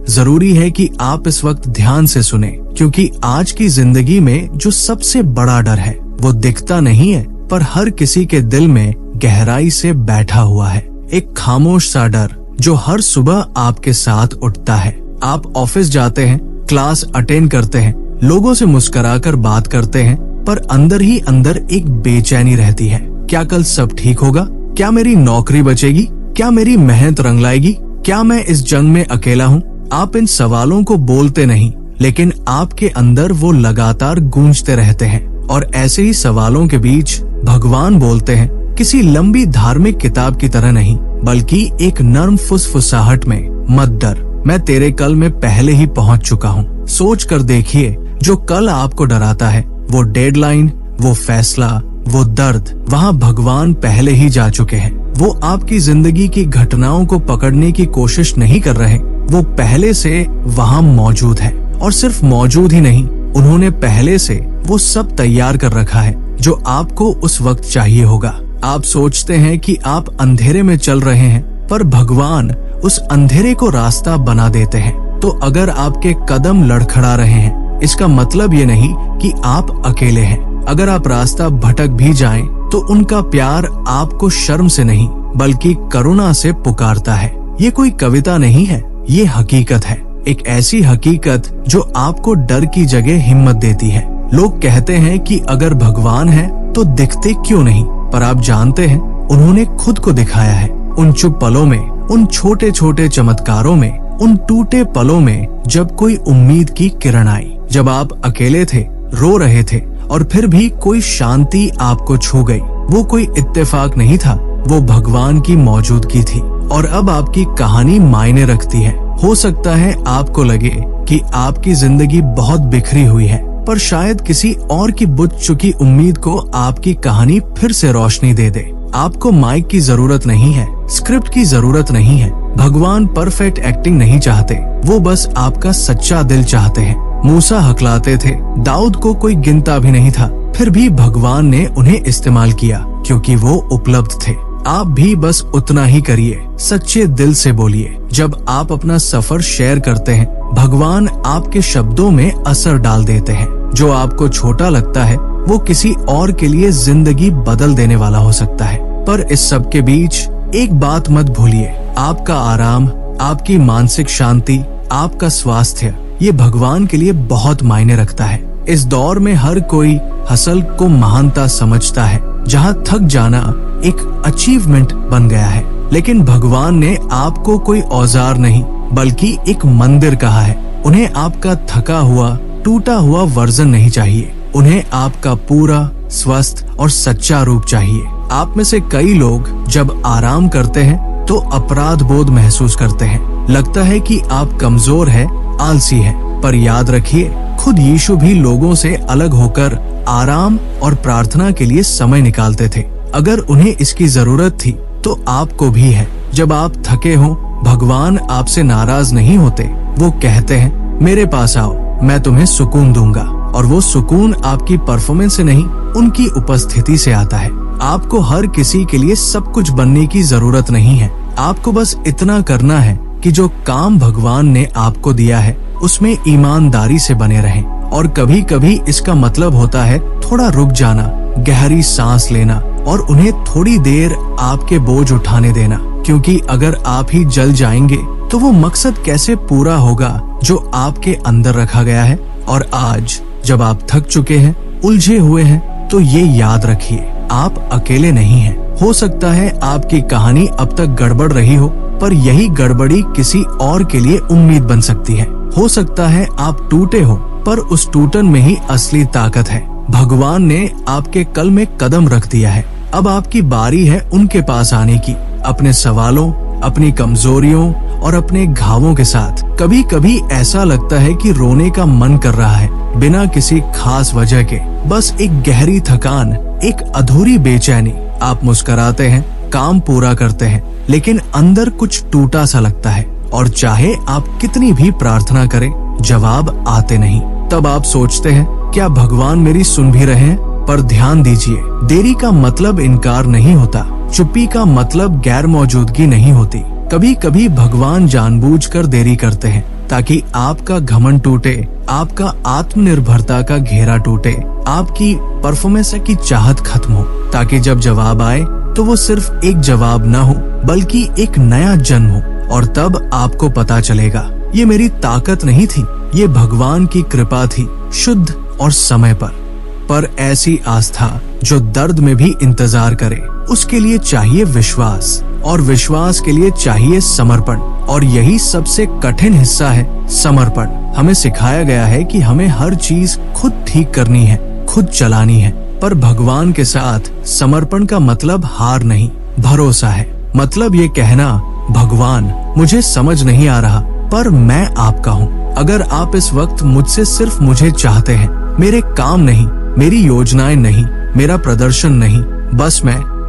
जरूरी है कि आप इस वक्त ध्यान से सुने, क्योंकि आज की जिंदगी में जो सबसे बड़ा डर है वो दिखता नहीं है, पर हर किसी के दिल में गहराई से बैठा हुआ है। एक खामोश सा डर जो हर सुबह आपके साथ उठता है। आप ऑफिस जाते हैं, क्लास अटेंड करते हैं, लोगों से मुस्कुराकर बात करते हैं, पर अंदर ही अंदर एक बेचैनी रहती है। क्या कल सब ठीक होगा? क्या मेरी नौकरी बचेगी? क्या मेरी मेहनत रंग लाएगी? क्या मैं इस जंग में अकेला हूँ? आप इन सवालों को बोलते नहीं, लेकिन आपके अंदर वो लगातार गूंजते रहते हैं। और ऐसे ही सवालों के बीच भगवान बोलते हैं, किसी लंबी धार्मिक किताब की तरह नहीं, बल्कि एक नर्म फुसफुसाहट में, मत डर, मैं तेरे कल में पहले ही पहुंच चुका हूँ। सोच कर देखिए, जो कल आपको डराता है, वो डेडलाइन, वो फैसला, वो दर्द, वहाँ भगवान पहले ही जा चुके हैं। वो आपकी जिंदगी की घटनाओं को पकड़ने की कोशिश नहीं कर रहे, वो पहले से वहाँ मौजूद है। और सिर्फ मौजूद ही नहीं, उन्होंने पहले से वो सब तैयार कर रखा है जो आपको उस वक्त चाहिए होगा। आप सोचते हैं कि आप अंधेरे में चल रहे हैं, पर भगवान उस अंधेरे को रास्ता बना देते हैं। तो अगर आपके कदम लड़खड़ा रहे हैं, इसका मतलब ये नहीं कि आप अकेले हैं। अगर आप रास्ता भटक भी जाएं, तो उनका प्यार आपको शर्म से नहीं, बल्कि करुणा से पुकारता है। ये कोई कविता नहीं है, ये हकीकत है। एक ऐसी हकीकत जो आपको डर की जगह हिम्मत देती है। लोग कहते हैं कि अगर भगवान है तो दिखते क्यों नहीं, पर आप जानते हैं उन्होंने खुद को दिखाया है। उन चुप पलों में, उन छोटे छोटे चमत्कारों में, उन टूटे पलों में, जब कोई उम्मीद की किरण आई, जब आप अकेले थे, रो रहे थे, और फिर भी कोई शांति आपको छू गई। वो कोई इत्तेफाक नहीं था, वो भगवान की मौजूदगी थी। और अब आपकी कहानी मायने रखती है। हो सकता है आपको लगे कि आपकी जिंदगी बहुत बिखरी हुई है, पर शायद किसी और की बुझ चुकी उम्मीद को आपकी कहानी फिर से रोशनी दे दे। आपको माइक की जरूरत नहीं है, स्क्रिप्ट की जरूरत नहीं है। भगवान परफेक्ट एक्टिंग नहीं चाहते, वो बस आपका सच्चा दिल चाहते हैं। मूसा हकलाते थे, दाऊद को कोई गिनता भी नहीं था, फिर भी भगवान ने उन्हें इस्तेमाल किया, क्योंकि वो उपलब्ध थे। आप भी बस उतना ही करिए, सच्चे दिल से बोलिए। जब आप अपना सफर शेयर करते हैं, भगवान आपके शब्दों में असर डाल देते हैं। जो आपको छोटा लगता है, वो किसी और के लिए जिंदगी बदल देने वाला हो सकता है। पर इस सब के बीच एक बात मत भूलिए, आपका आराम, आपकी मानसिक शांति, आपका स्वास्थ्य, ये भगवान के लिए बहुत मायने रखता है। इस दौर में हर कोई हसल को महानता समझता है, जहाँ थक जाना एक अचीवमेंट बन गया है। लेकिन भगवान ने आपको कोई औजार नहीं, बल्कि एक मंदिर कहा है। उन्हें आपका थका हुआ, टूटा हुआ वर्जन नहीं चाहिए, उन्हें आपका पूरा, स्वस्थ और सच्चा रूप चाहिए। आप में से कई लोग जब आराम करते हैं तो अपराध बोध महसूस करते हैं। लगता है कि आप कमजोर है, आलसी है, पर याद रखिए, खुद यीशु भी लोगों से अलग होकर आराम और प्रार्थना के लिए समय निकालते थे। अगर उन्हें इसकी जरूरत थी तो आपको भी है। जब आप थके हो, भगवान आपसे नाराज नहीं होते। वो कहते हैं, मेरे पास आओ, मैं तुम्हें सुकून दूंगा। और वो सुकून आपकी परफॉर्मेंस से नहीं, उनकी उपस्थिति से आता है। आपको हर किसी के लिए सब कुछ बनने की जरूरत नहीं है। आपको बस इतना करना है कि जो काम भगवान ने आपको दिया है, उसमें ईमानदारी से बने रहें। और कभी कभी इसका मतलब होता है थोड़ा रुक जाना, गहरी सांस लेना, और उन्हें थोड़ी देर आपके बोझ उठाने देना। क्योंकि अगर आप ही जल जाएंगे तो वो मकसद कैसे पूरा होगा जो आपके अंदर रखा गया है। और आज जब आप थक चुके हैं, उलझे हुए हैं, तो ये याद रखिए, आप अकेले नहीं हैं। हो सकता है आपकी कहानी अब तक गड़बड़ रही हो, पर यही गड़बड़ी किसी और के लिए उम्मीद बन सकती है। हो सकता है आप टूटे हो, पर उस टूटन में ही असली ताकत है। भगवान ने आपके कल में कदम रख दिया है। अब आपकी बारी है उनके पास आने की, अपने सवालों, अपनी कमजोरियों और अपने घावों के साथ। कभी कभी ऐसा लगता है कि रोने का मन कर रहा है, बिना किसी खास वजह के। बस एक गहरी थकान, एक अधूरी बेचैनी। आप मुस्कुराते हैं, काम पूरा करते हैं, लेकिन अंदर कुछ टूटा सा लगता है। और चाहे आप कितनी भी प्रार्थना करें, जवाब आते नहीं। तब आप सोचते हैं, क्या भगवान मेरी सुन भी रहे हैं? पर ध्यान दीजिए, देरी का मतलब इनकार नहीं होता, चुप्पी का मतलब गैर मौजूदगी नहीं होती। कभी कभी भगवान जानबूझकर देरी करते हैं, ताकि आपका घमंड टूटे, आपका आत्मनिर्भरता का घेरा टूटे, आपकी परफॉर्मेंस की चाहत खत्म हो, ताकि जब जवाब आए तो वो सिर्फ एक जवाब न हो बल्कि एक नया जन्म हो। और तब आपको पता चलेगा ये मेरी ताकत नहीं थी, ये भगवान की कृपा थी, शुद्ध और समय पर ऐसी आस्था जो दर्द में भी इंतजार करे, उसके लिए चाहिए विश्वास, और विश्वास के लिए चाहिए समर्पण। और यही सबसे कठिन हिस्सा है, समर्पण। हमें सिखाया गया है कि हमें हर चीज खुद ठीक करनी है, खुद चलानी है, पर भगवान के साथ समर्पण का मतलब हार नहीं, भरोसा है। मतलब ये कहना, भगवान मुझे समझ नहीं आ रहा पर मैं आपका हूँ। अगर आप इस वक्त मुझसे सिर्फ मुझे चाहते हैं, मेरे काम नहीं, मेरी योजनाएं नहीं, मेरा प्रदर्शन नहीं, बस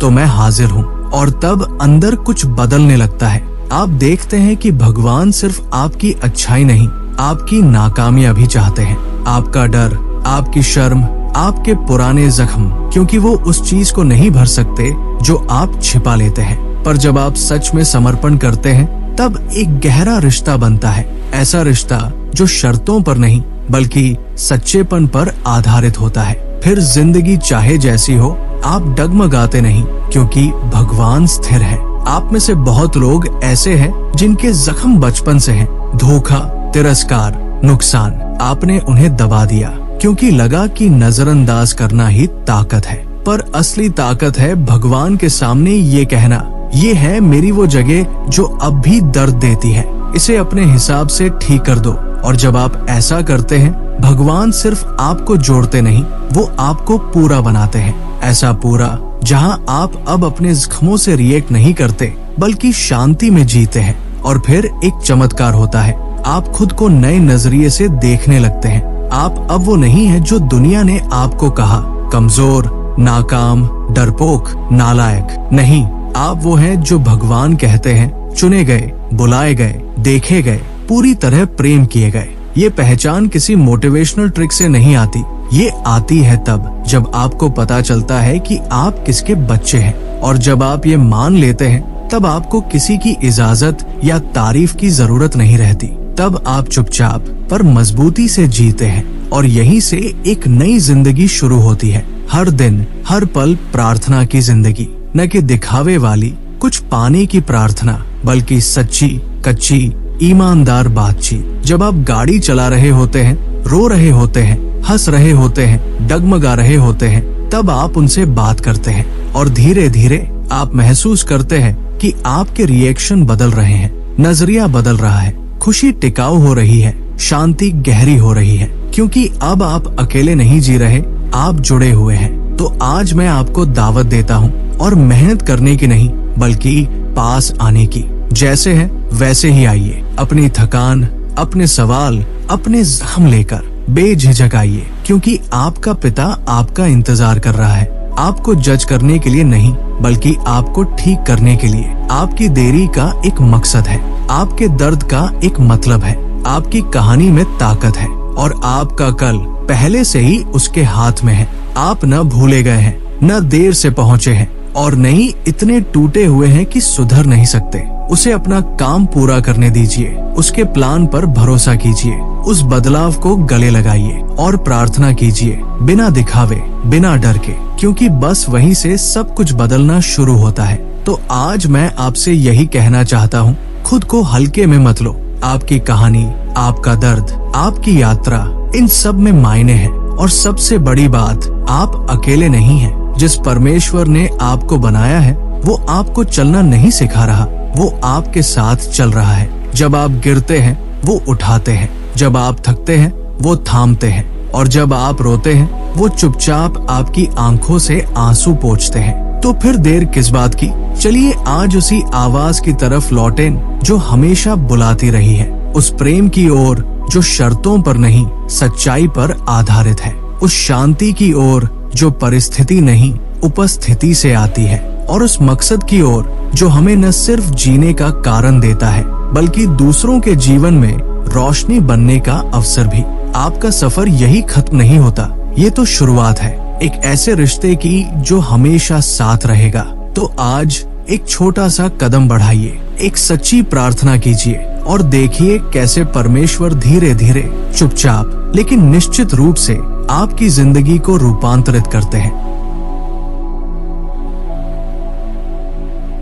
तो मैं हाजिर हूँ। और तब अंदर कुछ बदलने लगता है। आप देखते हैं कि भगवान सिर्फ आपकी अच्छाई नहीं, आपकी नाकामियां भी चाहते हैं। आपका डर, आपकी शर्म, आपके पुराने जख्म, क्योंकि वो उस चीज को नहीं भर सकते जो आप छिपा लेते हैं। पर जब आप सच में समर्पण करते हैं तब एक गहरा रिश्ता बनता है। ऐसा रिश्ता जो शर्तों पर नहीं बल्कि सच्चेपन पर आधारित होता है। फिर जिंदगी चाहे जैसी हो, आप डगमगाते नहीं, क्योंकि भगवान स्थिर है। आप में से बहुत लोग ऐसे हैं जिनके जख्म बचपन से हैं। धोखा, तिरस्कार, नुकसान, आपने उन्हें दबा दिया क्योंकि लगा कि नजरअंदाज करना ही ताकत है। पर असली ताकत है भगवान के सामने ये कहना, ये है मेरी वो जगह जो अब भी दर्द देती है, इसे अपने हिसाब से ठीक कर दो। और जब आप ऐसा करते हैं, भगवान सिर्फ आपको जोड़ते नहीं, वो आपको पूरा बनाते हैं। ऐसा पूरा जहां आप अब अपने जख्मों से रिएक्ट नहीं करते बल्कि शांति में जीते हैं। और फिर एक चमत्कार होता है, आप खुद को नए नजरिए से देखने लगते हैं। आप अब वो नहीं है जो दुनिया ने आपको कहा, कमजोर, नाकाम, डरपोक, नालायक। नहीं, आप वो हैं जो भगवान कहते हैं, चुने गए, बुलाए गए, देखे गए, पूरी तरह प्रेम किए गए। ये पहचान किसी मोटिवेशनल ट्रिक से नहीं आती, ये आती है तब जब आपको पता चलता है कि आप किसके बच्चे हैं। और जब आप ये मान लेते हैं, तब आपको किसी की इजाजत या तारीफ की जरूरत नहीं रहती। तब आप चुपचाप पर मजबूती से जीते हैं, और यहीं से एक नई जिंदगी शुरू होती है। हर दिन, हर पल प्रार्थना की जिंदगी, न कि दिखावे वाली कुछ पाने की प्रार्थना, बल्कि सच्ची, कच्ची, ईमानदार बातचीत। जब आप गाड़ी चला रहे होते हैं, रो रहे होते हैं, हंस रहे होते हैं, डगमगा रहे होते हैं, तब आप उनसे बात करते हैं, और धीरे धीरे आप महसूस करते हैं कि आपके रिएक्शन बदल रहे हैं, नजरिया बदल रहा है, खुशी टिकाऊ हो रही है, शांति गहरी हो रही है, क्योंकि अब आप अकेले नहीं जी रहे, आप जुड़े हुए हैं। तो आज मैं आपको दावत देता हूँ, और मेहनत करने की नहीं बल्कि पास आने की। जैसे है वैसे ही आइए, अपनी थकान, अपने सवाल, अपने जख्म लेकर बेझिझक आइए, क्योंकि आपका पिता आपका इंतजार कर रहा है। आपको जज करने के लिए नहीं, बल्कि आपको ठीक करने के लिए। आपकी देरी का एक मकसद है, आपके दर्द का एक मतलब है, आपकी कहानी में ताकत है, और आपका कल पहले से ही उसके हाथ में है। आप न भूले गए हैं, न देर से पहुँचे हैं, और नहीं इतने टूटे हुए हैं कि सुधर नहीं सकते। उसे अपना काम पूरा करने दीजिए, उसके प्लान पर भरोसा कीजिए, उस बदलाव को गले लगाइए और प्रार्थना कीजिए, बिना दिखावे, बिना डर के, क्योंकि बस वहीं से सब कुछ बदलना शुरू होता है। तो आज मैं आपसे यही कहना चाहता हूँ, खुद को हल्के में मत लो। आपकी कहानी, आपका दर्द, आपकी यात्रा, इन सब में मायने हैं। और सबसे बड़ी बात, आप अकेले नहीं हैं। जिस परमेश्वर ने आपको बनाया है, वो आपको चलना नहीं सिखा रहा, वो आपके साथ चल रहा है। जब आप गिरते हैं, वो उठाते हैं, जब आप थकते हैं, वो थामते हैं, और जब आप रोते हैं, वो चुपचाप आपकी आंखों से आंसू पोंछते हैं। तो फिर देर किस बात की? चलिए आज उसी आवाज की तरफ लौटें जो हमेशा बुलाती रही है, उस प्रेम की ओर जो शर्तों पर नहीं, सच्चाई पर आधारित है, उस शांति की ओर जो परिस्थिति नहीं, उपस्थिति से आती है, और उस मकसद की ओर जो हमें न सिर्फ जीने का कारण देता है, बल्कि दूसरों के जीवन में रोशनी बनने का अवसर भी। आपका सफर यही खत्म नहीं होता, ये तो शुरुआत है एक ऐसे रिश्ते की जो हमेशा साथ रहेगा। तो आज एक छोटा सा कदम बढ़ाइए, एक सच्ची प्रार्थना कीजिए, और देखिए कैसे परमेश्वर धीरे धीरे, चुपचाप लेकिन निश्चित रूप से आपकी जिंदगी को रूपांतरित करते हैं।